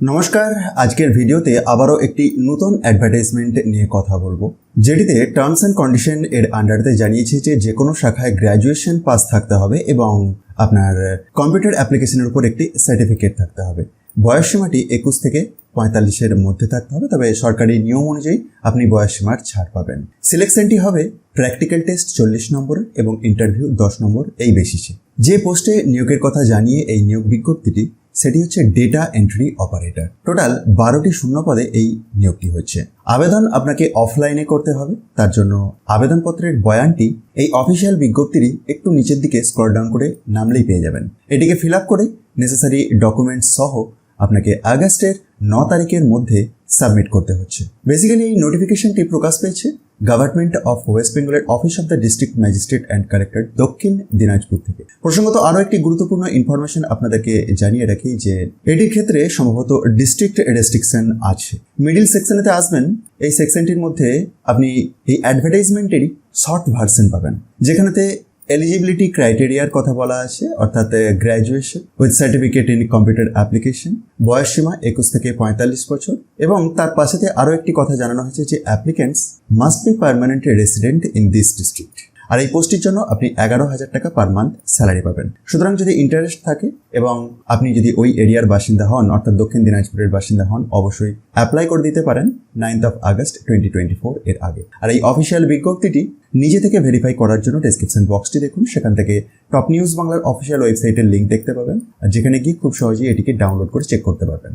নমস্কার, আজকের ভিডিওতে আবারও একটি নতুন অ্যাডভার্টাইজমেন্ট নিয়ে কথা বলবো, যেটিতে টার্মস অ্যান্ড কন্ডিশন এর আন্ডারতে জানিয়েছে যে কোনো শাখায় গ্র্যাজুয়েশন পাস থাকতে হবে এবং আপনার কম্পিউটার অ্যাপ্লিকেশনের উপর একটি সার্টিফিকেট থাকতে হবে। বয়সসীমাটি 21 থেকে 45-এর মধ্যে থাকতে হবে, তবে সরকারি নিয়ম অনুযায়ী আপনি বয়সসীমার ছাড় পাবেন। সিলেকশনটি হবে প্র্যাকটিক্যাল টেস্ট 40 নম্বর এবং ইন্টারভিউ 10 নম্বর এই বেসিসে। যে পোস্টে নিয়োগের কথা জানিয়ে এই নিয়োগ বিজ্ঞপ্তিটি সেটি হচ্ছে ডেটা এন্ট্রি অপারেটর। টোটাল 12টি শূন্য পদে এই নিয়োগটি হচ্ছে। আবেদন আপনাকে অফলাইনে করতে হবে। তার জন্য আবেদনপত্রের বয়ানটি এই অফিসিয়াল বিজ্ঞপ্তিরই একটু নিচের দিকে স্ক্রল ডাউন করে নামলেই পেয়ে যাবেন। এটিকে ফিল আপ করে নেসেসারি ডকুমেন্টস সহ আপনাকে আগস্টের 9 তারিখের মধ্যে সাবমিট করতে হচ্ছে। বেসিক্যালি এই নোটিফিকেশনটি প্রকাশ পেয়েছে গভর্নমেন্ট অফ ওয়েস্ট বেঙ্গলের office of the district magistrate and collector দক্ষিণ দিনাজপুর থেকে। প্রসঙ্গত আরও একটি গুরুত্বপূর্ণ ইনফরমেশন আপনাদেরকে জানিয়ে রাখি যে এটির ক্ষেত্রে সম্ভবত ডিস্ট্রিক্ট রেস্ট্রিকশন আছে। মিডিল সেকশনেতে আসবেন, এই সেকশনটির মধ্যে আপনি এই অ্যাডভার্টাইজমেন্টেরই শর্ট ভার্সন পাবেন, যেখানেতে এলিজিবিলিটি ক্রাইটেরিয়ার কথা বলা আছে, অর্থাৎ graduation with certificate in computer application, বয়সসীমা 21 থেকে 45 বছর, এবং তার পাশেতে আরও একটি কথা জানানো হয়েছে যে applicants must be permanent resident in this district. আর এই পোস্টের জন্য আপনি 11,000 টাকা পার মান্থ স্যালারি পাবেন। সুতরাং যদি ইন্টারেস্ট থাকে এবং আপনি যদি ওই এরিয়ার বাসিন্দা হন, অর্থাৎ দক্ষিণ দিনাজপুরের বাসিন্দা হন, অবশ্যই অ্যাপ্লাই করে দিতে পারেন 9th আগস্ট 2024 এর আগে। আর এই অফিসিয়াল বিজ্ঞপ্তিটি নিজে থেকে ভেরিফাই করার জন্য ডেসক্রিপশন বক্সটি দেখুন, সেখান থেকে টপ নিউজ বাংলার অফিসিয়াল ওয়েবসাইটের লিঙ্ক দেখতে পাবেন, আর যেখানে গিয়ে খুব সহজেই এটিকে ডাউনলোড করে চেক করতে পারবেন।